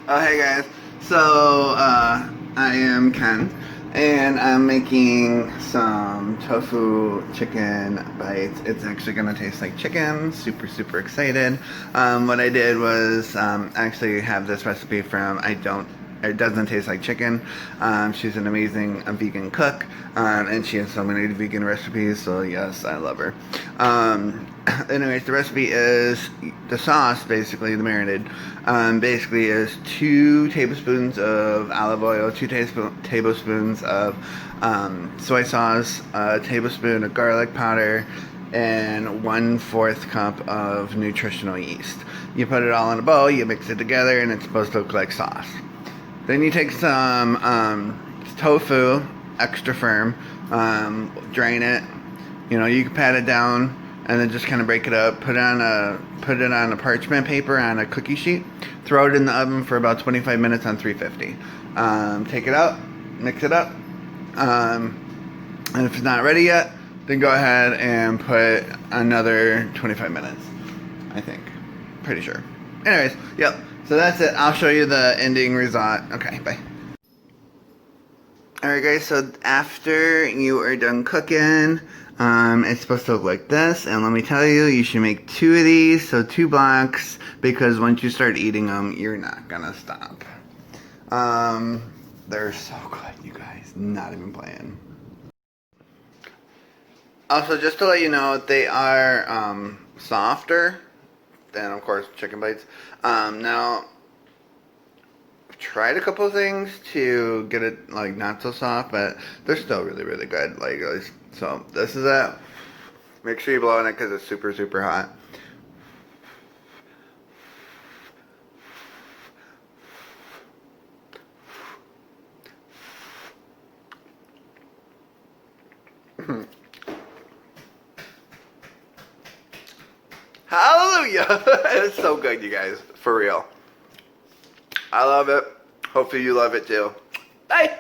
Oh, hey guys. So, I am Ken, and I'm making some tofu chicken bites. It's actually gonna taste like chicken. Super, super excited. What I did was actually have this recipe from it doesn't taste like chicken. She's an amazing vegan cook, and she has so many vegan recipes, so yes, I love her. Anyways, the recipe is the sauce, basically, the marinade, basically is 2 tablespoons of olive oil, 2 tablespoons of soy sauce, a tablespoon of garlic powder, and 1/4 cup of nutritional yeast. You put it all in a bowl, you mix it together, and it's supposed to look like sauce. Then you take some tofu, extra firm, drain it. You know, you can pat it down and then just kind of break it up. Put it on a parchment paper on a cookie sheet. Throw it in the oven for about 25 minutes on 350. Take it out, mix it up, and if it's not ready yet, then go ahead and put another 25 minutes. I think, pretty sure. Anyways, yep. So that's it. I'll show you the ending result. Okay, bye. Alright guys, so after you are done cooking, it's supposed to look like this, and let me tell you, you should make 2 of these, so 2 blocks, because once you start eating them, you're not gonna stop. They're so good, you guys, not even playing. Also, just to let you know, they are, softer than, of course, chicken bites. Now, I've tried a couple of things to get it like not so soft, but they're still really, really good. So this is it. Make sure you blow on it because it's super, super hot. Hallelujah! It's so good, you guys. For real. I love it. Hopefully you love it too. Bye!